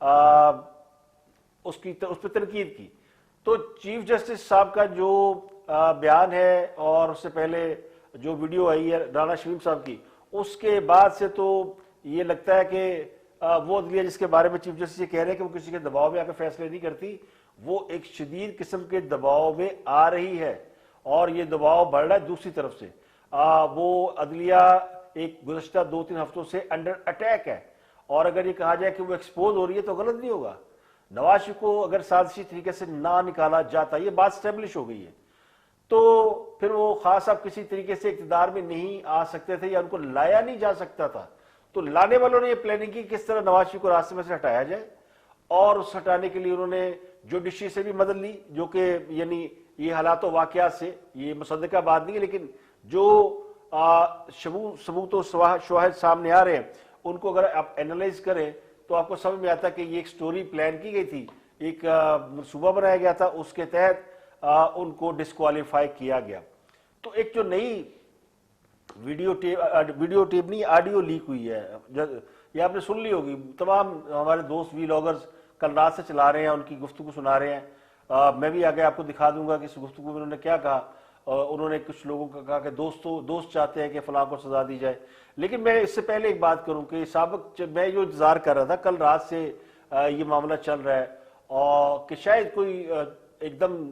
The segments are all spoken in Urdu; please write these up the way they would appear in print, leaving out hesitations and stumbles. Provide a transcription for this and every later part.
اس پہ تنقید کی. تو چیف جسٹس صاحب کا جو بیان ہے اور اس سے پہلے جو ویڈیو آئی ہے رانا شمیم صاحب کی, اس کے بعد سے تو یہ لگتا ہے کہ وہ عدلیہ جس کے بارے میں چیف جسٹس یہ کہہ رہے ہیں کہ وہ کسی کے دباؤ میں آ کے فیصلے نہیں کرتی, وہ ایک شدید قسم کے دباؤ میں آ رہی ہے, اور یہ دباؤ بڑھ رہا ہے دوسری طرف سے. وہ عدلیہ ایک گزشتہ 2-3 ہفتوں سے انڈر اٹیک ہے, اور اگر یہ کہا جائے کہ وہ ایکسپوز ہو رہی ہے تو غلط نہیں ہوگا. نواز شریف کو اگر سازشی طریقے سے نہ نکالا جاتا, یہ بات اسٹیبلش ہو گئی ہے, تو پھر وہ خاص اب کسی طریقے سے اقتدار میں نہیں آ سکتے تھے یا ان کو لایا نہیں جا سکتا تھا. تو لانے والوں نے یہ پلاننگ کی کس طرح نواز شریف کو راستے میں سے ہٹایا جائے, اور اس ہٹانے کے لیے انہوں نے جوڈیشری سے بھی مدد لی, جو کہ یعنی یہ حالات و واقعات سے, یہ مصدقہ بات نہیں ہے, لیکن جو ثبوت و شواہد سامنے آ رہے ہیں ان کو اگر آپ اینالائز کریں تو آپ کو سمجھ میں آتا ہے کہ یہ ایک سٹوری پلان کی گئی تھی, ایک منصوبہ بنایا گیا تھا, اس کے تحت ان کو ڈسکوالیفائی کیا گیا. تو ایک جو نئی ویڈیو ٹیپ نہیں, آڈیو لیک ہوئی ہے, یہ آپ نے سن لی ہوگی, تمام ہمارے دوست ویلاگرز کل رات سے چلا رہے ہیں, ان کی گفتگو سنا رہے ہیں. میں بھی آگے آپ کو دکھا دوں گا کہ اس گفتگو میں انہوں نے کیا کہا. انہوں نے کچھ لوگوں کا کہا کہ دوست چاہتے ہیں کہ فلاں کو سزا دی جائے. لیکن میں اس سے پہلے ایک بات کروں کہ سابق میں جو انتظار کر رہا تھا, کل رات سے یہ معاملہ چل رہا ہے, اور کہ شاید کوئی ایک دم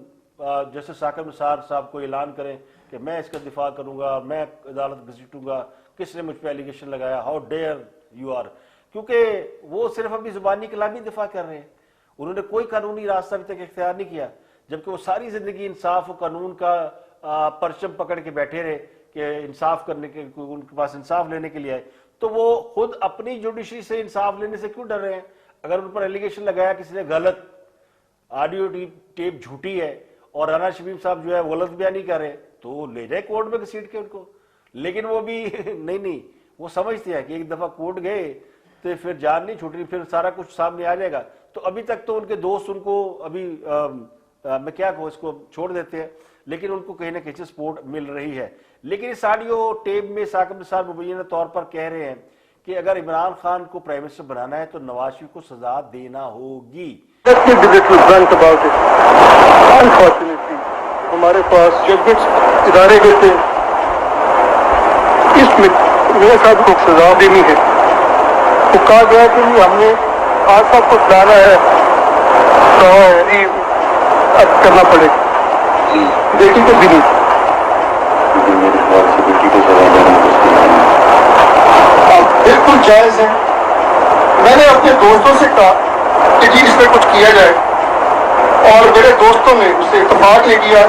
جیسے ثاقب نثار صاحب کو اعلان کریں کہ میں اس کا دفاع کروں گا, میں عدالت گھسیٹوں گا, کس نے مجھ پہ ایلیگیشن لگایا, ہاؤ ڈیئر یو آر. کیونکہ وہ صرف اپنی زبانی کلامی دفاع کر رہے ہیں, انہوں نے کوئی قانونی راستہ ابھی تک اختیار نہیں کیا, جبکہ وہ ساری زندگی انصاف و قانون کا پرچم پکڑ کے بیٹھے رہے کہ انصاف کرنے کے, ان کے پاس انصاف لینے کے لیے آئے. تو وہ خود اپنی جوڈیشری سے انصاف لینے سے کیوں ڈر رہے ہیں؟ اگر ان پر ایلیگیشن لگایا کسی نے غلط, آڈیو ٹیپ جھوٹی ہے, اور رانا شمیم صاحب جو ہے غلط بیان نہیں کر رہے, تو لے جائے کورٹ میں گھسیٹ کے ان کو. لیکن وہ بھی نہیں, وہ سمجھتے ہیں کہ ایک دفعہ کورٹ گئے تو پھر جان نہیں چھوٹ رہی, پھر سارا کچھ سامنے آ جائے گا. تو ابھی تک تو ان کے دوست ان کو ابھی میں کیا کہوں, اس کو چھوڑ دیتے ہیں, لیکن ان کو کہیں نہ کہیں سپورٹ مل رہی ہے. لیکن اس آڈیو ٹیپ میں ثاقب نثار مبینہ طور پر کہہ رہے ہیں کہ اگر عمران خان کو پرائم منسٹر بنانا ہے تو نواز شریف کو سزا دینا ہوگی. ہمارے پاس ججمنٹس ادارے گئے تھے, اس میں میرے صاحب کو سزا دینی ہے. تو کہا گیا کہ ہم نے آج صاحب کو سلانا ہے تو اب کرنا پڑے گا. بیٹی کو بھی نہیں, بالکل جائز ہے. میں نے اپنے دوستوں سے کہا کہ جی اس میں کچھ کیا جائے, اور میرے دوستوں نے اس سے اتفاق یہ کیا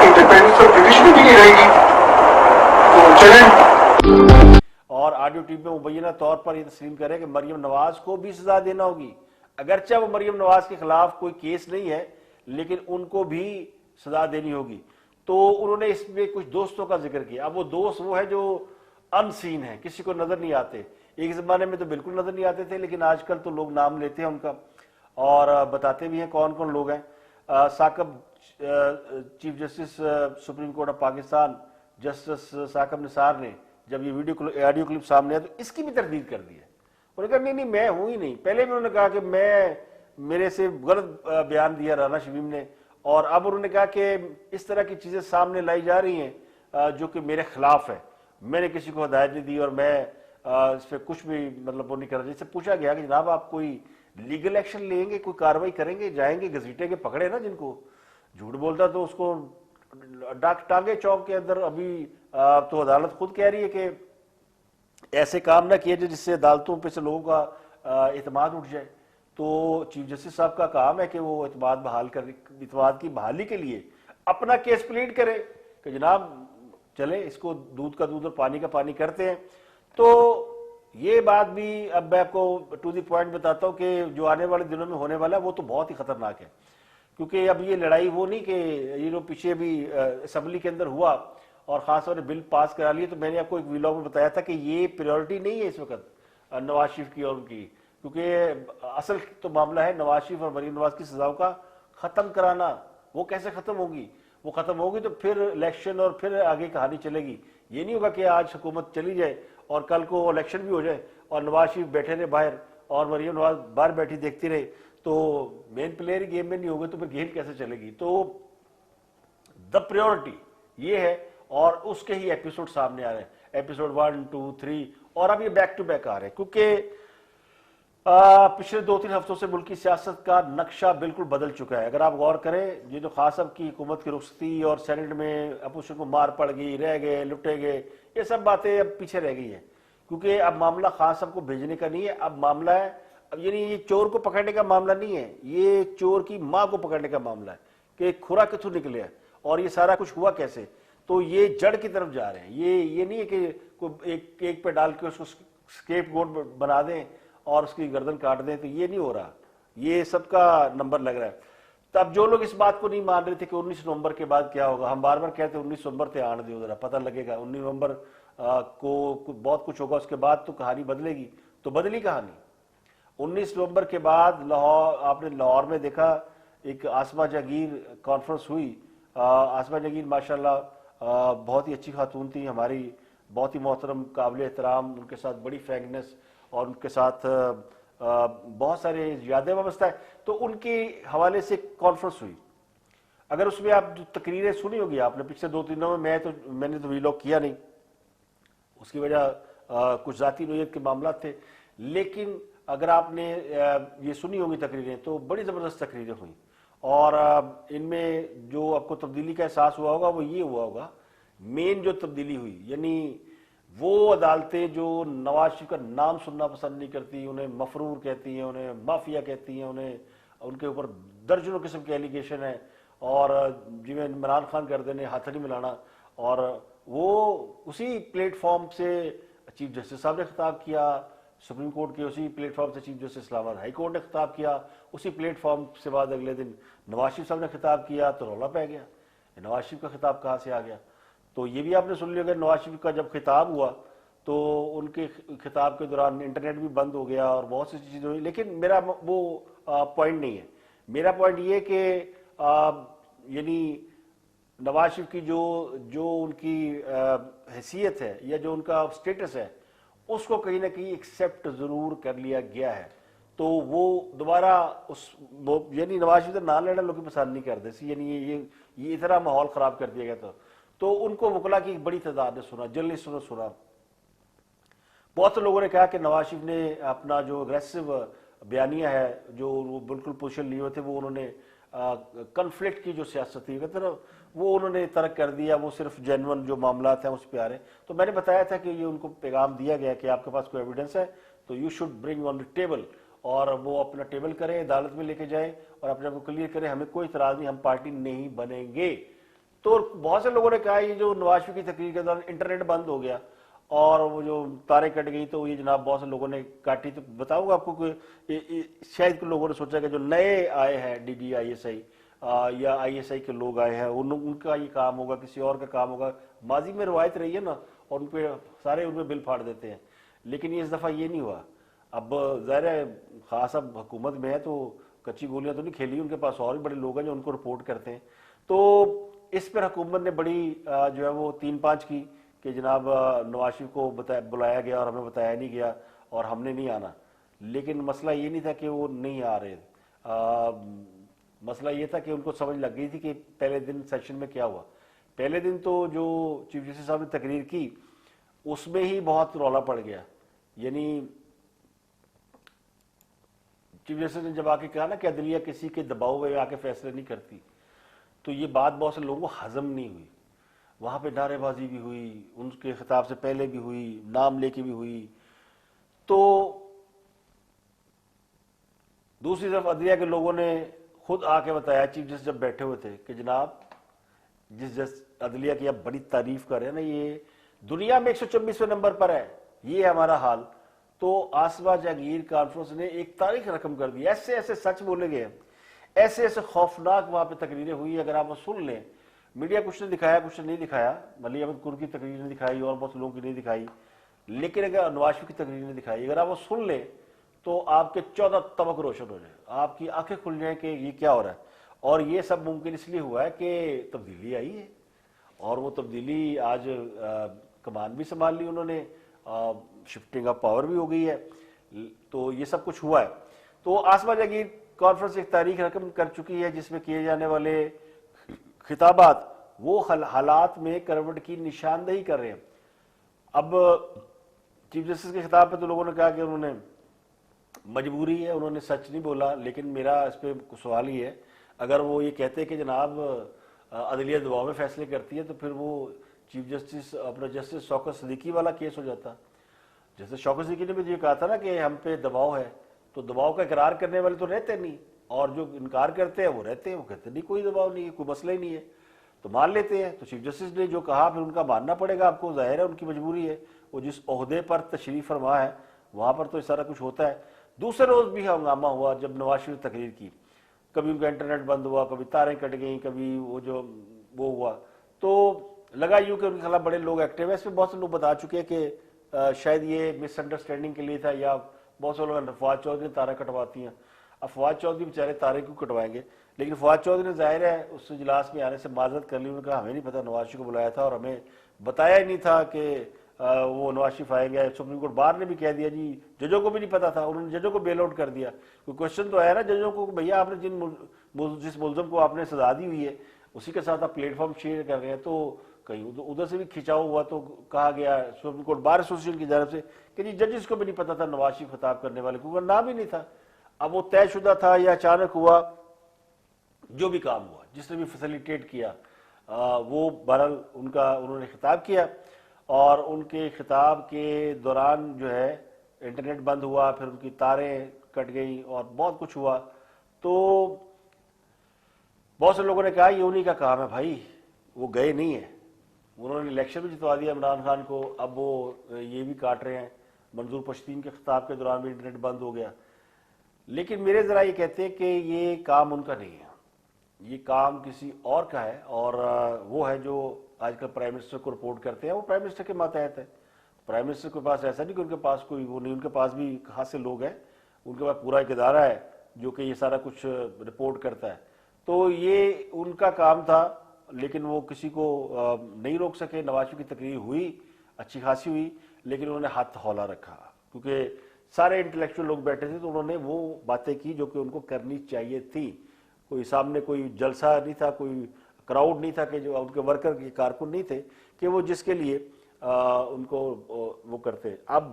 انڈیپینڈنس آف جوڈیشری بھی نہیں رہے گی, تو چلیں. اور آڈیو ٹیپ میں مبینہ طور پر یہ تسلیم کرے کہ مریم نواز کو بھی سزا دینا ہوگی, اگرچہ وہ مریم نواز کے خلاف کوئی کیس نہیں ہے, لیکن ان کو بھی سزا دینی ہوگی. تو انہوں نے اس میں کچھ دوستوں کا ذکر کیا. اب وہ دوست وہ ہے جو ان سین ہیں, کسی کو نظر نہیں آتے. ایک زمانے میں تو بالکل نظر نہیں آتے تھے, لیکن آج کل تو لوگ نام لیتے ہیں ان کا اور بتاتے بھی ہیں کون کون لوگ ہیں. Saqib chief justice supreme court of Pakistan justice Saqib Nisar نے جب یہ آڈیو کلپ سامنے آیا تو اس کی بھی تردید کر دی ہے. انہوں نے کہا نہیں میں ہوں ہی نہیں. پہلے بھی انہوں نے کہا کہ میرے سے غلط بیان دیا رانا شمیم نے, اور اب انہوں نے کہا کہ اس طرح کی چیزیں سامنے لائی جا رہی ہیں جو کہ میرے خلاف ہے, میں نے کسی کو ہدایت نہیں دی اور میں اس پہ کچھ بھی مطلب وہ نہیں کر رہا. جس سے پوچھا گیا کہ جناب آپ کوئی لیگل ایکشن لیں گے, کوئی کاروائی کریں گے, جائیں گے گھسیٹیں گے, پکڑے نا جن کو جھوٹ بولتا تو اس کو ٹانگے چوک کے اندر. ابھی تو عدالت خود کہہ رہی ہے کہ ایسے کام نہ کیے جائے جس سے عدالتوں پہ سے لوگوں کا اعتماد اٹھ جائے. تو چیف جسٹس صاحب کا کام ہے کہ وہ اعتماد کی بحالی کے لیے اپنا کیس پلیڈ کرے کہ جناب چلے اس کو دودھ کا دودھ اور پانی کا پانی کرتے ہیں. تو یہ بات بھی اب میں آپ کو ٹو دی پوائنٹ بتاتا ہوں کہ جو آنے والے دنوں میں ہونے والا ہے وہ تو بہت ہی خطرناک ہے, کیونکہ اب یہ لڑائی وہ نہیں کہ یہ جو پیچھے بھی اسمبلی کے اندر ہوا اور خاص طور سے بل پاس کرا لیے. تو میں نے آپ کو ایک ویلاگ میں بتایا تھا کہ یہ پریورٹی نہیں ہے اس وقت نواز شریف کی اور ان کی, کیونکہ اصل تو معاملہ ہے نواز شریف اور مریم نواز کی سزاؤں کا ختم کرانا. وہ کیسے ختم ہوگی؟ وہ ختم ہوگی تو پھر الیکشن اور پھر آگے کہانی چلے گی. یہ نہیں ہوگا کہ آج حکومت چلی جائے اور کل کو الیکشن بھی ہو جائے اور نواز شریف بیٹھے رہے باہر اور مریم نواز باہر بیٹھی دیکھتی رہے تو مین پلیئر گیم میں نہیں ہوگے تو پھر گیم کیسے چلے گی؟ تو دا پریورٹی یہ ہے، اور اس کے ہی ایپیسوڈ سامنے آ رہے ہیں، ایپیسوڈ 1 2 3، اور اب یہ بیک ٹو بیک آ رہے ہیں، کیونکہ پچھلے 2-3 ہفتوں سے ملکی سیاست کا نقشہ بالکل بدل چکا ہے۔ اگر آپ غور کریں، یہ جو خان صاحب کی حکومت کی رخصتی اور سینٹ میں اپوزیشن کو مار پڑ گئی، رہ گئے، لٹے گئے، یہ سب باتیں اب پیچھے رہ گئی ہیں، کیونکہ اب معاملہ خان صاحب کو بھیجنے کا نہیں ہے، اب معاملہ ہے، اب یعنی یہ چور کو پکڑنے کا معاملہ نہیں ہے، یہ چور کی ماں کو پکڑنے کا معاملہ ہے کہ کھرا کتوں نکلے ہے اور یہ سارا کچھ ہوا کیسے۔ تو یہ جڑ کی طرف جا رہے ہیں، یہ نہیں ہے کہ کوئی ایک پہ ڈال کے اس کو اسکیپ گوٹ بنا دیں اور اس کی گردن کاٹ دیں، تو یہ نہیں ہو رہا، یہ سب کا نمبر لگ رہا ہے۔ تب جو لوگ اس بات کو نہیں مان رہے تھے کہ 19 نومبر کے بعد کیا ہوگا، ہم بار بار کہتے ہیں 19 نومبر تے آن دیو ذرا پتہ لگے گا، 19 نومبر کو بہت کچھ ہوگا، اس کے بعد تو کہانی بدلے گی، تو بدلی کہانی۔ 19 نومبر کے بعد لاہور، آپ نے لاہور میں دیکھا ایک آسمہ جاگیر کانفرنس ہوئی، آسمہ جاگیر ماشاءاللہ بہت ہی اچھی خاتون تھی، ہماری بہت ہی محترم، قابل احترام، ان کے ساتھ بڑی فرینکنس اور ان کے ساتھ بہت سارے یادیں وابستہ ہے، تو ان کے حوالے سے کانفرنس ہوئی۔ اگر اس میں آپ جو تقریریں سنی ہوگی آپ نے پچھلے 2-3 دنوں میں نے تو ویلاگ کیا نہیں، اس کی وجہ کچھ ذاتی نوعیت کے معاملات تھے، لیکن اگر آپ نے یہ سنی ہوگی تقریریں تو بڑی زبردست تقریریں ہوئیں، اور ان میں جو آپ کو تبدیلی کا احساس ہوا ہوگا وہ یہ ہوا ہوگا، مین جو تبدیلی ہوئی یعنی وہ عدالتیں جو نواز شریف کا نام سننا پسند نہیں کرتی، انہیں مفرور کہتی ہیں، انہیں مافیا کہتی ہیں، انہیں ان کے اوپر درجنوں قسم کے ایلیگیشن ہیں، اور جی میں عمران خان کر دینے ہاتھ نہیں ملانا، اور وہ اسی پلیٹ فارم سے چیف جسٹس صاحب نے خطاب کیا، سپریم کورٹ کے اسی پلیٹ فارم سے چیف جسٹس اسلام آباد ہائی کورٹ نے خطاب کیا، اسی پلیٹ فارم سے بعد اگلے دن نواز شریف صاحب نے خطاب کیا، تو رولا پہ گیا، نواز شریف کا خطاب کہاں سے آ گیا؟ تو یہ بھی آپ نے سن لیا کہ نواز شریف کا جب خطاب ہوا تو ان کے خطاب کے دوران انٹرنیٹ بھی بند ہو گیا اور بہت سی چیزیں ہوئی، لیکن میرا وہ پوائنٹ نہیں ہے، میرا پوائنٹ یہ کہ یعنی نواز شریف کی جو ان کی حیثیت ہے یا جو ان کا سٹیٹس ہے اس کو کہیں نہ کہیں ایکسیپٹ ضرور کر لیا گیا ہے، تو وہ دوبارہ یعنی نواز شریف نہ لینا لوگ پسند نہیں کرتے سی، یعنی یہ اتنا ماحول خراب کر دیا گیا تو ان کو وکلا کی بڑی تعداد نے سنا، جرنلسٹوں نے سنا، بہت سے لوگوں نے کہا کہ نواز شریف نے اپنا جو اگریسو بیانیہ ہے، جو وہ بالکل پوزیشن لیے ہوئے تھے، وہ انہوں نے کنفلکٹ کی جو سیاست تھی وہ انہوں نے ترک کر دیا، وہ صرف جینون جو معاملات ہیں اس پہ آ رہے ہیں۔ تو میں نے بتایا تھا کہ یہ ان کو پیغام دیا گیا کہ آپ کے پاس کوئی ایویڈنس ہے تو you should bring on the table, اور وہ اپنا ٹیبل کریں، عدالت میں لے کے جائیں اور اپنے آپ کو کلیئر کریں، ہمیں کوئی اعتراض نہیں، ہم پارٹی نہیں بنیں گے۔ تو بہت سے لوگوں نے کہا یہ جو نواز شریف کی تقریر کے دوران انٹرنیٹ بند ہو گیا اور وہ جو تاریں کٹ گئی، تو یہ جناب بہت سے لوگوں نے کاٹی، تو بتاؤں گا آپ کو کہ شاید کچھ لوگوں نے سوچا کہ جو نئے آئے ہیں D G I S I یا آئی ایس آئی کے لوگ آئے ہیں ان کا یہ کام ہوگا، کسی اور کا کام ہوگا، ماضی میں روایت رہی ہے نا، اور ان پہ سارے ان میں بل پھاڑ دیتے ہیں، لیکن یہ اس دفعہ یہ نہیں ہوا۔ اب ظاہر ہے خاص اب حکومت میں ہے تو کچی گولیاں تو نہیں کھیلی، ان کے پاس اور بھی بڑے لوگ ہیں جو ان کو رپورٹ کرتے ہیں، تو اس پر حکومت نے بڑی جو ہے وہ 3-5 کی کہ جناب نواز شریف کو بلایا گیا اور ہمیں بتایا نہیں گیا اور ہم نے نہیں آنا، لیکن مسئلہ یہ نہیں تھا کہ وہ نہیں آ رہے، مسئلہ یہ تھا کہ ان کو سمجھ لگ گئی تھی کہ پہلے دن سیشن میں کیا ہوا۔ پہلے دن تو جو چیف جسٹس صاحب نے تقریر کی اس میں ہی بہت رولا پڑ گیا، یعنی چیف جسٹس نے جب آ کے کہا نا کہ عدلیہ کسی کے دباؤ میں آ کے فیصلے نہیں کرتی، تو یہ بات بہت سے لوگوں کو ہضم نہیں ہوئی، وہاں پہ نعرے بازی بھی ہوئی، ان کے خطاب سے پہلے بھی ہوئی، نام لے کے بھی ہوئی۔ تو دوسری طرف عدلیہ کے لوگوں نے خود آ کے بتایا، چیف جسٹس جب بیٹھے ہوئے تھے، کہ جناب جس عدلیہ کی آپ بڑی تعریف کر رہے ہیں نا، یہ دنیا میں 126ویں نمبر پر ہے، یہ ہے ہمارا حال۔ تو آسمہ جاگیر کانفرنس نے ایک تاریخ رقم کر دی، ایسے ایسے سچ بولے گئے، ایسے ایسے خوفناک وہاں پہ تقریریں ہوئی، اگر آپ وہ سن لیں، میڈیا کچھ نے دکھایا کچھ نے نہیں دکھایا، ملی احمد قر کی تقریر نے دکھائی اور بہت لوگوں کی نہیں دکھائی، لیکن اگر نواز شریف کی تقریر نے دکھائی، اگر آپ وہ سن لیں تو آپ کے 14 طبق روشن ہو جائیں، آپ کی آنکھیں کھل جائیں کہ یہ کیا ہو رہا ہے۔ اور یہ سب ممکن اس لیے ہوا ہے کہ تبدیلی آئی ہے، اور وہ تبدیلی آج کمان بھی سنبھال لی انہوں نے، شفٹنگ آف پاور بھی ہو گئی ہے۔ تو یہ سب کچھ ہوا ہے. تو آصمہ جہانگیر کانفرنس ایک تاریخ رقم کر چکی ہے جس میں کیے جانے والے خطابات وہ حالات میں کروٹ کی نشاندہی کر رہے ہیں. اب چیف جسٹس کے خطاب پہ تو لوگوں نے کہا کہ انہوں نے مجبوری ہے, انہوں نے سچ نہیں بولا, لیکن میرا اس پہ سوال ہی ہے, اگر وہ یہ کہتے کہ جناب عدلیہ دباؤ میں فیصلے کرتی ہے تو پھر وہ چیف جسٹس اپنا جسٹس شوکت صدیقی والا کیس ہو جاتا. جیسے شوکت صدیقی نے بھی یہ کہا تھا نا کہ ہم پہ دباؤ ہے, تو دباؤ کا اقرار کرنے والے تو رہتے نہیں, اور جو انکار کرتے ہیں وہ رہتے ہیں, وہ کہتے نہیں کوئی دباؤ نہیں ہے, کوئی مسئلہ ہی نہیں ہے, تو مان لیتے ہیں. تو چیف جسٹس نے جو کہا پھر ان کا ماننا پڑے گا آپ کو, ظاہر ہے ان کی مجبوری ہے, وہ جس عہدے پر تشریف فرما ہے وہاں پر تو یہ سارا کچھ ہوتا ہے. دوسرے روز بھی ہنگامہ ہوا جب نواز شریف تقریر کی, کبھی ان کا انٹرنیٹ بند ہوا, کبھی تاریں کٹ گئیں, کبھی وہ ہوا, تو لگا یوں کہ ان کے خلاف بڑے لوگ ایکٹیو ہیں. اس میں بہت سے لوگ بتا چکے ہیں کہ شاید یہ مس انڈرسٹینڈنگ کے لیے تھا, یا بہت سے لوگ فواد چودھری تاریں کٹواتی ہیں. اب فواد چودھری بیچارے تاریں کیوں کٹوائیں گے, لیکن فواد چودھری نے ظاہر ہے اس اجلاس میں آنے سے معذرت کر لی. انہوں نے کہا ہمیں نہیں پتا نواز شریف کو بلایا تھا اور ہمیں بتایا ہی نہیں تھا کہ وہ نواز شریف آئیں گے. سپریم کورٹ بار نے بھی کہہ دیا جی ججوں کو بھی نہیں پتا تھا, انہوں نے ججوں کو بیل آؤٹ کر دیا. کوئی کوشچن تو ہے نا ججوں کو, بھیا آپ نے جس ملزم کو آپ نے سزا دی ہوئی ہے اسی کے ساتھ آپ پلیٹ فارم شیئر کر رہے ہیں, تو کہیں ادھر سے بھی کھینچاؤ ہوا. تو کہا گیا سپریم کورٹ بار ایسوسیشن کی جانب سے کہ جی ججز کو بھی نہیں پتا تھا نواز شریف خطاب کرنے والے, کیونکہ نام ہی نہیں تھا. اب وہ طے شدہ تھا یا اچانک ہوا, جو بھی کام ہوا, جس نے بھی فیسیلیٹیٹ کیا وہ بہرحال انہوں نے خطاب کیا, اور ان کے خطاب کے دوران جو ہے انٹرنیٹ بند ہوا, پھر ان کی تاریں کٹ گئیں اور بہت کچھ ہوا. تو بہت سے لوگوں نے کہا یہ انہی کا کام ہے بھائی, وہ گئے نہیں ہیں, انہوں نے الیکشن بھی جتوا دیا عمران خان کو, اب وہ یہ بھی کاٹ رہے ہیں. منظور پشتین کے خطاب کے دوران بھی انٹرنیٹ بند ہو گیا. لیکن میرے ذرا یہ کہتے ہیں کہ یہ کام ان کا نہیں ہے, یہ کام کسی اور کا ہے, اور وہ ہے جو آج کل پرائم منسٹر کو رپورٹ کرتے ہیں, وہ پرائم منسٹر کے ماتحت ہے. پرائم منسٹر کے پاس ایسا نہیں کہ ان کے پاس کوئی وہ نہیں, ان کے پاس بھی خاصے لوگ ہیں, ان کے پاس پورا ایک ادارہ ہے جو کہ یہ سارا کچھ رپورٹ کرتا ہے. تو یہ ان کا کام تھا, لیکن وہ کسی کو نہیں روک سکے. نواز شریف کی تقریر ہوئی, اچھی خاصی ہوئی, لیکن انہوں نے ہاتھ ہولہ رکھا, کیونکہ سارے انٹلیکچوئل لوگ بیٹھے تھے, تو انہوں نے وہ باتیں کی جو کہ ان کو کرنی چاہیے تھی. کوئی سامنے کوئی جلسہ نہیں تھا, کوئی کراؤڈ نہیں تھا کہ جو ان کے ورکر کے کارکن نہیں تھے کہ وہ جس کے لیے ان کو وہ کرتے. اب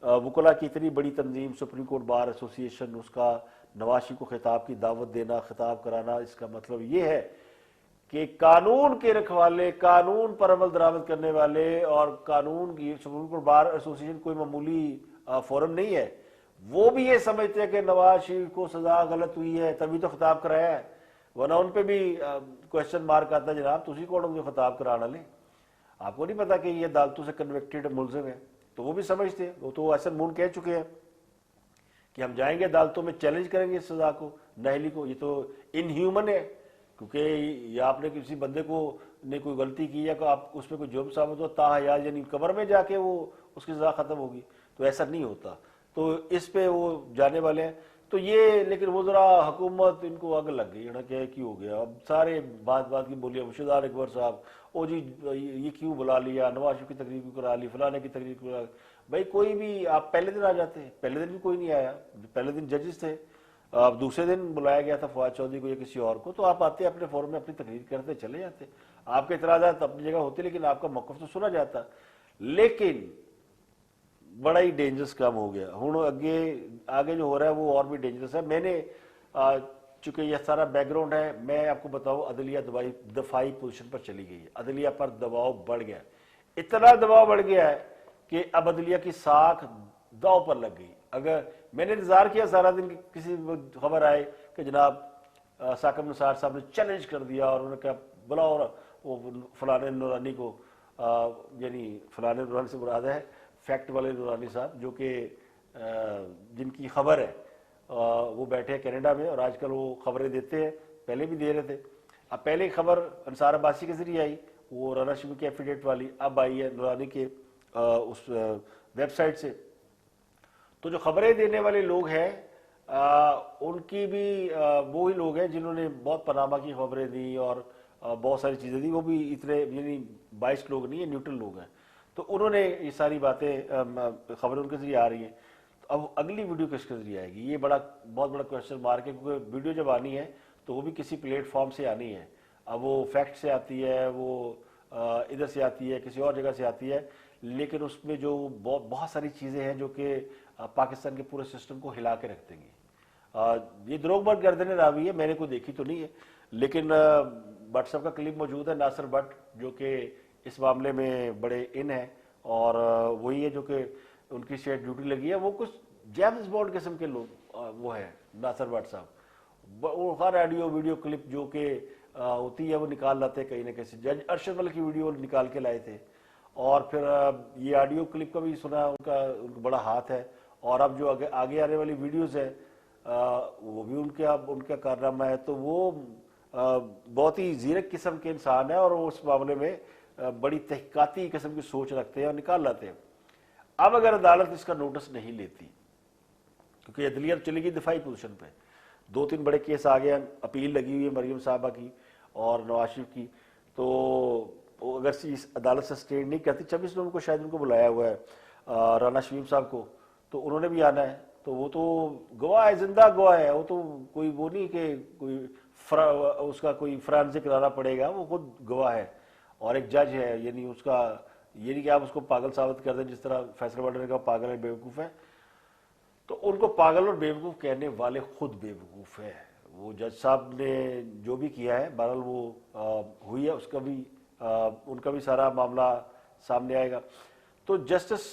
وکلا کی اتنی بڑی تنظیم سپریم کورٹ بار ایسوسی ایشن, اس کا نواز شریف کو خطاب کی دعوت دینا, خطاب کرانا, اس کا مطلب یہ ہے کہ قانون کے رکھوالے, قانون پر عمل درآمد کرنے والے, اور قانون کی سپریم کورٹ بار ایسوسی ایشن کوئی معمولی فورم نہیں ہے. وہ بھی یہ سمجھتے ہیں کہ نواز شریف کو سزا غلط ہوئی ہے تبھی تو خطاب کرایا ہے, ورنہ ان پہ بھی کوشچن مارک آتا ہے جناب تسی کون ہو جو خطاب کرانا لیں, آپ کو نہیں پتا کہ یہ عدالتوں سے کنوکٹڈ ملزم ہے. تو وہ بھی سمجھتے ہیں, وہ تو ایسن مون کہہ چکے ہیں کہ ہم جائیں گے عدالتوں میں چیلنج کریں گے اس سزا کو, نااہلی کو. یہ تو ان ہیومن ہے, کیونکہ یا آپ نے کسی بندے کو نے کوئی غلطی کی یا کہ آپ اس پہ کوئی جرم ثابت ہو, تاحیات یعنی قبر میں جا کے وہ اس کی سزا ختم ہوگی, تو ایسا نہیں ہوتا. تو اس پہ وہ جانے والے ہیں. تو یہ لیکن وہ ذرا حکومت ان کو آگ لگ گئی نا کہ کی ہو گیا. اب سارے بات کی بولیاں, مشدار اکبر صاحب او جی یہ کیوں بلا لیا, نواز شریف کی تقریر کیوں کرا لی, فلانے کی تقریر کرا لی. بھائی کوئی بھی آپ پہلے دن آ جاتے, پہلے دن بھی کوئی نہیں آیا, پہلے دن ججز تھے, اب دوسرے دن بلایا گیا تھا فواد چودھری کو یا کسی اور کو, تو آپ آتے اپنے فورم میں اپنی تقریر کرتے چلے جاتے. آپ کے اعتراضات اپنی جگہ ہوتے, لیکن آپ کا موقف تو سنا جاتا. لیکن بڑا ہی ڈینجرس کام ہو گیا. ہوں آگے جو ہو رہا ہے وہ اور بھی ڈینجرس ہے. میں نے چونکہ یہ سارا بیک گراؤنڈ ہے, میں آپ کو بتاؤں عدلیہ دفاعی پوزیشن پر چلی گئی ہے. عدلیہ پر دباؤ بڑھ گیا, اتنا دباؤ بڑھ گیا ہے کہ اب عدلیہ کی ساکھ داؤ پر لگ گئی. اگر میں نے انتظار کیا سارا دن کسی خبر آئے کہ جناب ثاقب نثار صاحب نے چیلنج کر دیا اور انہوں نے کہا بلاؤ وہ فلانے نورانی کو, یعنی فلانے نورانی سے مراد ہے فیکٹ والے نورانی صاحب, جو کہ جن کی خبر ہے وہ بیٹھے ہیں کینیڈا میں, اور آج کل وہ خبریں دیتے ہیں, پہلے بھی دے رہے تھے. اب پہلے خبر انصار عباسی کے ذریعے آئی, وہ رانا شیخو کی ایفیڈیٹ والی, اب آئی ہے نورانی کے اس ویب سائٹ سے. تو جو خبریں دینے والے لوگ ہیں ان کی بھی وہی لوگ ہیں جنہوں نے بہت پاناما کی خبریں دی اور بہت ساری چیزیں دی, وہ بھی اتنے یعنی 22 لوگ نہیں ہیں, نیوٹرل لوگ ہیں. تو انہوں نے یہ ساری باتیں خبریں ان کے ذریعے آ رہی ہیں. اب اگلی ویڈیو کس کے ذریعے آئے گی؟ یہ بہت بڑا کوشچن مارک ہے، کیونکہ ویڈیو جب آنی ہے تو وہ بھی کسی پلیٹ فارم سے آنی ہے. اب وہ فیکٹ سے آتی ہے، وہ ادھر سے آتی ہے، کسی اور جگہ سے آتی ہے، لیکن اس میں جو بہت ساری چیزیں ہیں جو کہ پاکستان کے پورے سسٹم کو ہلا کے رکھ دیں گی. یہ دروغ بٹ گردن راوی ہے، میں نے کوئی دیکھی تو نہیں ہے، لیکن بٹ صاحب کا کلپ موجود ہے، ناصر بٹ، جو کہ اس معاملے میں بڑے ان ہیں، اور وہی ہے جو کہ ان کی شیڈ ڈیوٹی لگی ہے. وہ کچھ جیمز بانڈ قسم کے لوگ وہ ہے ناصر بٹ صاحب. وہ ہر آڈیو ویڈیو کلپ جو کہ ہوتی ہے وہ نکال لاتے کہیں نہ کہیں. جج ارشد ملک کی ویڈیو نکال کے لائے تھے، اور پھر یہ آڈیو کلپ کا بھی سنا ان کا بڑا ہاتھ ہے. اور اب جو آگے آنے والی ویڈیوز ہیں وہ بھی ان کا کارنامہ ہے. تو وہ بہت ہی زیرک قسم کے انسان ہیں، اور وہ اس معاملے میں بڑی تحقیقاتی قسم کی سوچ رکھتے ہیں اور نکال لاتے ہیں. اب اگر عدالت اس کا نوٹس نہیں لیتی، کیونکہ عدلیہ چلے گی دفاعی پوزیشن پہ، 2-3 بڑے کیس آ گئے، اپیل لگی ہوئی ہے مریم صاحبہ کی اور نواز شریف کی، تو اگر اس عدالت سے سسٹین نہیں کرتی، 26 نومبر کو شاید ان کو بلایا ہوا ہے رانا شمیم صاحب کو، تو انہوں نے بھی آنا ہے. تو وہ تو گواہ ہے، زندہ گواہ ہے، وہ تو کوئی وہ نہیں کہ کوئی اس کا کوئی فرانزک لانا پڑے گا، وہ خود گواہ ہے اور ایک جج ہے. یعنی اس کا یہ نہیں کہ آپ اس کو پاگل ثابت کر دیں، جس طرح فیصل بٹر نے کہا پاگل ہے، بیوقوف ہے. تو ان کو پاگل اور بیوقوف کہنے والے خود بیوقوف ہے. وہ جج صاحب نے جو بھی کیا ہے، بہرحال وہ ہوئی ہے، اس کا بھی ان کا بھی سارا معاملہ سامنے آئے گا. تو جسٹس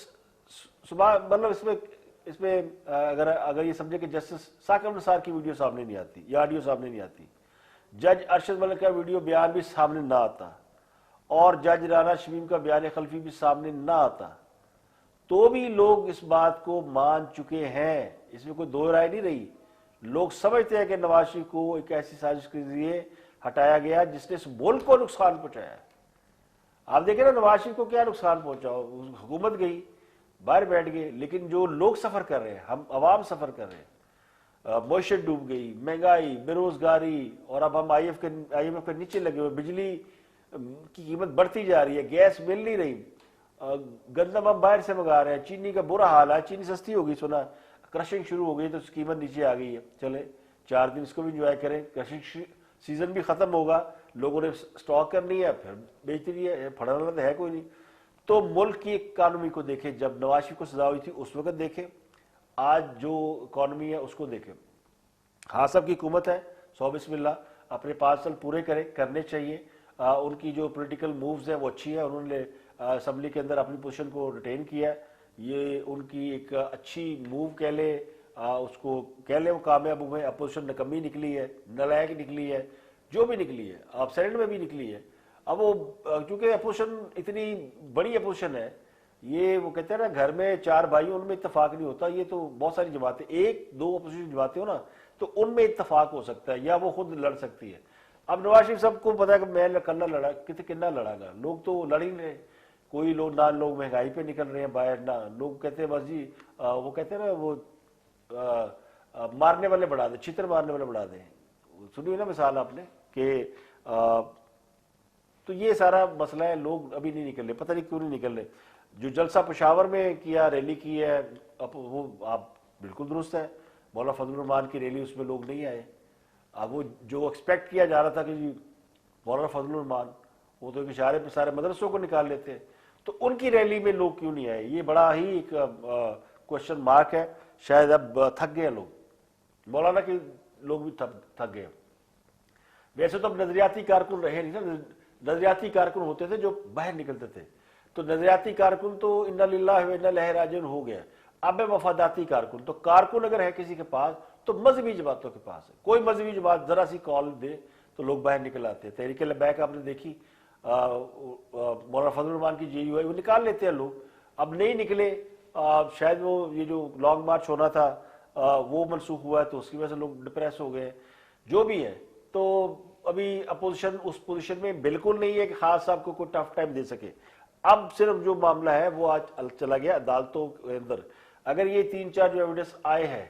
صبح مطلب اس میں اگر یہ سمجھے کہ جسٹس ثاقب نثار کی ویڈیو سامنے نہیں آتی یا آڈیو سامنے نہیں آتی، جج ارشد ملک کا ویڈیو بیان بھی سامنے نہ آتا، اور جج رانا شمیم کا بیان خلفی بھی سامنے نہ آتا، تو بھی لوگ اس بات کو مان چکے ہیں. اس میں کوئی دو رائے نہیں رہی. لوگ سمجھتے ہیں کہ نواز شریف کو ایک ایسی سازش کے ذریعے ہٹایا گیا جس نے اس ملک کو نقصان پہنچایا ہے. آپ دیکھیں نا نواز شریف کو کیا نقصان پہنچا، حکومت گئی، باہر بیٹھ گئے، لیکن جو لوگ سفر کر رہے ہیں، ہم عوام سفر کر رہے ہیں، معیشت ڈوب گئی، مہنگائی، بے روزگاری، اور اب ہم آئی ایم ایف کے نیچے لگے ہوئے، بجلی کی قیمت بڑھتی جا رہی ہے، گیس مل نہیں رہی، گندم ہم باہر سے منگا رہے ہیں، چینی کا برا حال ہے. چینی سستی ہوگی، سنا کرشنگ شروع ہو گئی تو اس کی قیمت نیچے آ گئی ہے. چلے 4 دن اس کو بھی انجوائے کریں، کرشنگ سیزن بھی ختم ہوگا، لوگوں نے سٹاک کرنی ہے، پھر بیچ دی ہے، پھڑا تو ہے کوئی نہیں. تو ملک کی اکانومی کو دیکھیں، جب نواز شریف کو سزا ہوئی تھی اس وقت دیکھیں، آج جو اکانومی ہے اس کو دیکھیں. ہاں صاحب کی حکومت ہے، 100 بسم اللہ، اپنے 5 سال پورے کرنے چاہیے. ان کی جو پولیٹیکل مووز ہیں وہ اچھی ہیں، انہوں نے اسمبلی کے اندر اپنی پوزیشن کو ریٹین کیا ہے. یہ ان کی ایک اچھی موو کہہ لے، اس کو کہہ لے وہ کامیاب ہوئے. اپوزیشن نکمی نکلی ہے، نالائق نکلی ہے، جو بھی نکلی ہے، آپ سینٹ میں بھی نکلی ہے. اب وہ چونکہ اپوزیشن اتنی بڑی اپوزیشن ہے، یہ وہ کہتے ہیں نا گھر میں 4 بھائی ان میں اتفاق نہیں ہوتا. یہ تو بہت ساری جماعتیں، 1-2 اپوزیشن جماعتیں ہو نا تو ان میں اتفاق ہو سکتا ہے، یا وہ خود لڑ سکتی ہے. اب نواز شریف صاحب کو پتا ہے کہ میں کنا لڑا کتنا لڑا گا، لوگ تو لڑ ہی رہے. کوئی لوگ نہ لوگ مہنگائی پہ نکل رہے ہیں باہر، نہ لوگ کہتے ہیں بس جی وہ کہتے ہیں نا وہ مارنے والے بڑھا دیں، چھتر مارنے والے بڑھا دیں. سنی نا مثال آپ نے کہ تو یہ سارا مسئلہ ہے. لوگ ابھی نہیں نکل رہے، پتہ نہیں کیوں نہیں نکل رہے. جو جلسہ پشاور میں کیا، ریلی کی ہے، اب وہ آپ بالکل درست ہے، مولانا فضل الرحمان کی ریلی، اس میں لوگ نہیں آئے. اب وہ جو ایکسپیکٹ کیا جا رہا تھا کہ جی مولانا فضل الرحمان، وہ تو ایک اشارے پہ سارے مدرسوں کو نکال لیتے ہیں، تو ان کی ریلی میں لوگ کیوں نہیں آئے؟ یہ بڑا ہی ایک کوشچن مارک ہے. شاید اب تھک گئے لوگ، مولانا کے لوگ بھی تھک گئے. ویسے تو اب نظریاتی کارکن رہے نہیں نا، نظریاتی کارکن ہوتے تھے جو باہر نکلتے تھے. تو نظریاتی کارکن تو انا للہ و انا الیہ راجعون ہو گیا. اب ہے مفاداتی کارکن. تو کارکن اگر ہے کسی کے پاس تو مذہبی جماعتوں کے پاس ہے. کوئی مذہبی جماعت ذرا سی کال دے تو لوگ باہر نکل آتے ہیں. تحریک لبیک آپ نے دیکھی، مولانا فضل الرحمان کی جے یو آئی وہ نکال لیتے ہیں لوگ. اب نہیں نکلے، شاید وہ یہ جو لانگ مارچ ہونا تھا وہ منسوخ ہوا ہے تو اس کی وجہ سے لوگ ڈپریس ہو گئے. جو بھی ہے، تو ابھی اپوزیشن اس پوزیشن میں بالکل نہیں ہے کہ خاص صاحب کو کوئی ٹف ٹائم دے سکے. اب صرف جو معاملہ ہے وہ آج چلا گیا عدالتوں کے اندر. اگر یہ 3-4 جو ایویڈنس آئے ہیں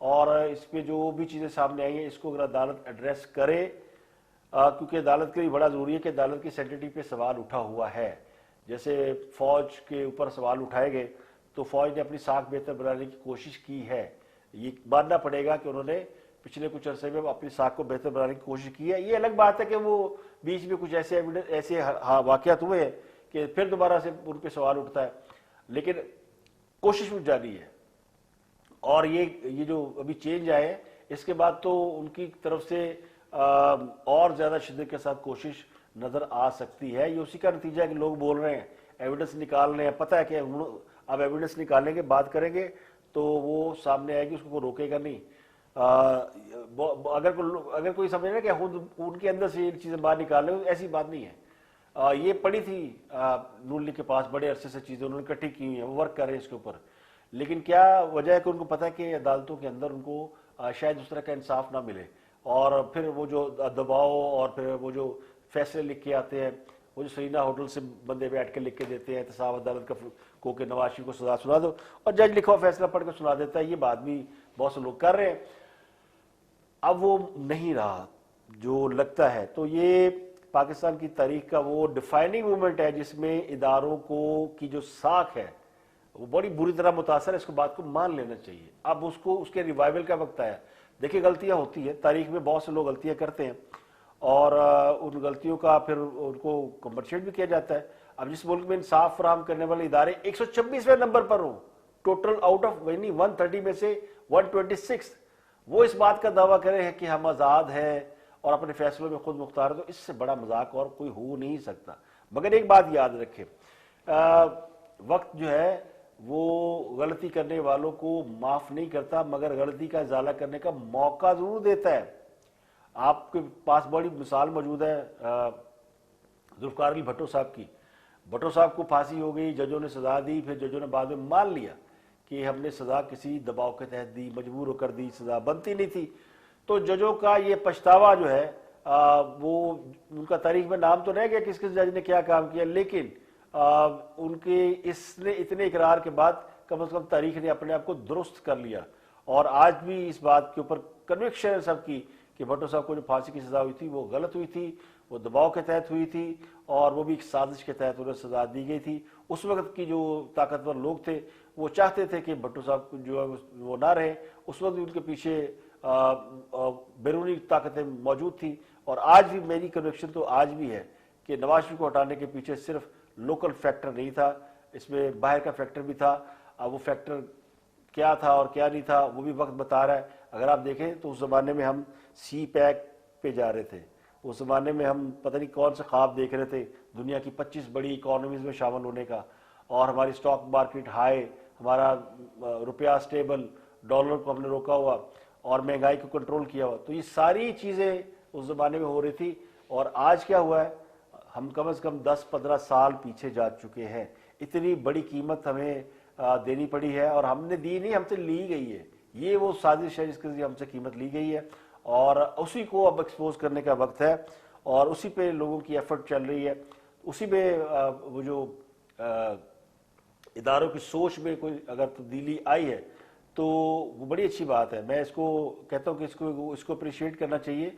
اور اس پہ جو بھی چیزیں سامنے آئی ہیں، اس کو اگر عدالت ایڈریس کرے، کیونکہ عدالت کے لیے بڑا ضروری ہے کہ عدالت کی سینٹیٹی پہ سوال اٹھا ہوا ہے. جیسے فوج کے اوپر سوال اٹھائے گئے تو فوج نے اپنی ساکھ بہتر بنانے کی کوشش کی ہے. یہ ماننا پڑے گا کہ انہوں نے پچھلے کچھ عرصے میں اپنی ساکھ کو بہتر بنانے کی کوشش کی ہے. یہ الگ بات ہے کہ وہ بیچ میں کچھ ایسے واقعات ہوئے ہیں کہ پھر دوبارہ سے ان پہ سوال اٹھتا ہے, لیکن کوشش بھی جاری ہے. اور یہ جو ابھی چینج آئے اس کے بعد تو ان کی طرف سے اور زیادہ شدت کے ساتھ کوشش نظر آ سکتی ہے. یہ اسی کا نتیجہ ہے کہ لوگ بول رہے ہیں, ایویڈنس نکال رہے ہیں. پتہ ہے کہ اب ایویڈنس نکالیں گے, بات کریں گے تو وہ سامنے آئے گی, اس کو کوئی روکے گا نہیں. اگر کوئی سمجھے نا کہ ان کے اندر سے یہ چیزیں باہر نکال لیں, ایسی بات نہیں ہے. یہ پڑی تھی نون لیگ کے پاس بڑے عرصے سے چیزیں انہوں نے اکٹھی کی ہوئی ہیں, وہ ورک کر رہے ہیں اس کے اوپر. لیکن کیا وجہ ہے کہ ان کو پتہ ہے کہ عدالتوں کے اندر ان کو شاید اس طرح کا انصاف نہ ملے, اور پھر وہ جو دباؤ اور پھر وہ جو فیصلے لکھ کے آتے ہیں, وہ جو سرینا ہوٹل سے بندے بیٹھ کے لکھ کے دیتے ہیں احتساب عدالت کا کو کہ نواز شریف کو سزا سنا دو, اور جج لکھا ہوا فیصلہ پڑھ کے سنا دیتا ہے. یہ بات بھی بہت سے لوگ کر رہے ہیں. اب وہ نہیں رہا جو لگتا ہے. تو یہ پاکستان کی تاریخ کا وہ ڈیفائننگ مومنٹ ہے جس میں اداروں کو کی جو ساکھ ہے وہ بڑی بری طرح متاثر ہے. اس کو بات کو مان لینا چاہیے. اب اس کے ریوائول کا وقت آیا. دیکھیں غلطیاں ہوتی ہیں تاریخ میں, بہت سے لوگ غلطیاں کرتے ہیں اور ان غلطیوں کا پھر ان کو کمپنسیٹ بھی کیا جاتا ہے. اب جس ملک میں انصاف فراہم کرنے والے ادارے 126ویں نمبر پر ہوں, ٹوٹل آؤٹ آف 130 میں سے 126, وہ اس بات کا دعویٰ کرے ہیں کہ ہم آزاد ہیں اور اپنے فیصلوں میں خود مختار, تو اس سے بڑا مذاق اور کوئی ہو نہیں سکتا. مگر ایک بات یاد رکھیں, وقت جو ہے وہ غلطی کرنے والوں کو معاف نہیں کرتا, مگر غلطی کا ازالہ کرنے کا موقع ضرور دیتا ہے. آپ کے پاس بڑی مثال موجود ہے ذوالفقار علی بھٹو صاحب کی. بھٹو صاحب کو پھانسی ہو گئی, ججوں نے سزا دی, پھر ججوں نے بعد میں مان لیا کہ ہم نے سزا کسی دباؤ کے تحت دی, مجبور ہو کر دی, سزا بنتی نہیں تھی. تو ججوں کا یہ پچھتاوا جو ہے وہ ان کا تاریخ میں نام تو رہ گیا کس کس جج نے کیا کام کیا, لیکن ان کے اس نے اتنے اقرار کے بعد کم از کم تاریخ نے اپنے آپ کو درست کر لیا. اور آج بھی اس بات کے اوپر کنوکشن ہے سب کی کہ بھٹو صاحب کو جو پھانسی کی سزا ہوئی تھی وہ غلط ہوئی تھی, وہ دباؤ کے تحت ہوئی تھی, اور وہ بھی ایک سازش کے تحت انہیں سزا دی گئی تھی. اس وقت کی جو طاقتور لوگ تھے وہ چاہتے تھے کہ بھٹو صاحب جو ہے وہ نہ رہے. اس وقت بھی ان کے پیچھے بیرونی طاقتیں موجود تھیں. اور آج بھی میری کنوکشن تو آج بھی ہے کہ نواز شریف کو ہٹانے کے پیچھے صرف لوکل فیکٹر نہیں تھا, اس میں باہر کا فیکٹر بھی تھا. اب وہ فیکٹر کیا تھا اور کیا نہیں تھا وہ بھی وقت بتا رہا ہے. اگر آپ دیکھیں تو اس زمانے میں ہم سی پیک پہ جا رہے تھے, اس زمانے میں ہم پتہ نہیں کون سے خواب دیکھ رہے تھے دنیا کی 25 بڑی اکانومیز میں شامل ہونے کا, اور ہماری سٹاک مارکیٹ ہائی, ہمارا روپیہ سٹیبل, ڈالر کو ہم نے روکا ہوا اور مہنگائی کو کنٹرول کیا ہوا. تو یہ ساری چیزیں اس زمانے میں ہو رہی تھی. اور آج کیا ہوا ہے, ہم کم از کم 10-15 سال پیچھے جا چکے ہیں. اتنی بڑی قیمت ہمیں دینی پڑی ہے, اور ہم نے دی نہیں, ہم سے لی گئی ہے. یہ وہ سازش ہے جس کے ذریعے ہم سے قیمت لی گئی ہے, اور اسی کو اب ایکسپوز کرنے کا وقت ہے, اور اسی پہ لوگوں کی ایفرٹ چل رہی ہے. اسی پہ وہ جو اداروں کی سوچ میں کوئی اگر تبدیلی آئی ہے تو وہ بڑی اچھی بات ہے. میں اس کو کہتا ہوں کہ اس کو اپریشیٹ کرنا چاہیے,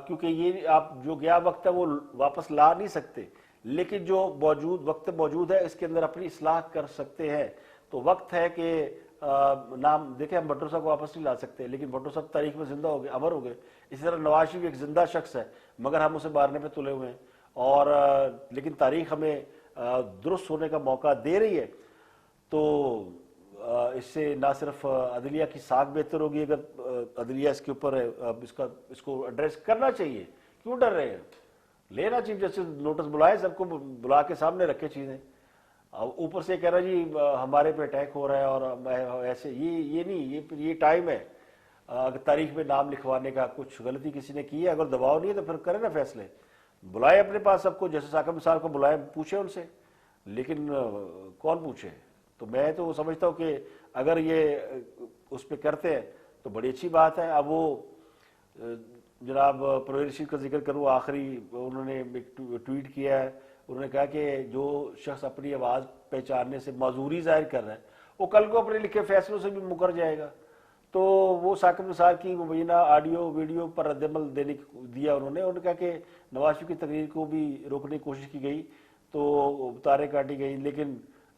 کیونکہ یہ آپ جو گیا وقت ہے وہ واپس لا نہیں سکتے, لیکن جو وقت موجود ہے اس کے اندر اپنی اصلاح کر سکتے ہیں. تو وقت ہے کہ نام دیکھیں, ہم بھٹو صاحب کو واپس نہیں لا سکتے, لیکن بھٹو صاحب تاریخ میں زندہ ہو گئے, امر ہو گئے. اسی طرح نواز شریف ایک زندہ شخص ہے, مگر ہم اسے مارنے پہ تلے ہوئے ہیں, اور لیکن تاریخ ہمیں درست ہونے کا موقع دے رہی ہے. تو اس سے نہ صرف عدلیہ کی ساکھ بہتر ہوگی, اگر عدلیہ اس کے اوپر اس کو ایڈریس کرنا چاہیے. کیوں ڈر رہے ہیں, لینا چیف جسٹس نوٹس بلائے, سب کو بلا کے سامنے رکھے چیزیں. اوپر سے کہہ رہا جی ہمارے پہ اٹیک ہو رہا ہے اور ایسے, یہ نہیں, یہ ٹائم ہے اگر تاریخ میں نام لکھوانے کا. کچھ غلطی کسی نے کی ہے, اگر دباؤ نہیں ہے تو پھر کریں نا فیصلے, بلائے اپنے پاس سب کو, جیسے ثاقب نثار کو بلائے, پوچھے ان سے, لیکن کون پوچھے. تو میں تو سمجھتا ہوں کہ اگر یہ اس پہ کرتے ہیں تو بڑی اچھی بات ہے. اب وہ جناب پرویز رشید کا ذکر کروں, آخری انہوں نے ایک ٹویٹ کیا ہے, انہوں نے کہا کہ جو شخص اپنی آواز پہچاننے سے معذوری ظاہر کر رہا ہے وہ کل کو اپنے لکھے فیصلوں سے بھی مکر جائے گا. تو وہ ثاقب نثار کی مبینہ آڈیو ویڈیو پر رد عمل دیا انہوں نے کہا کہ نواز شریف کی تقریر کو بھی روکنے کی کوشش کی گئی تو تاریں کاٹی گئی, لیکن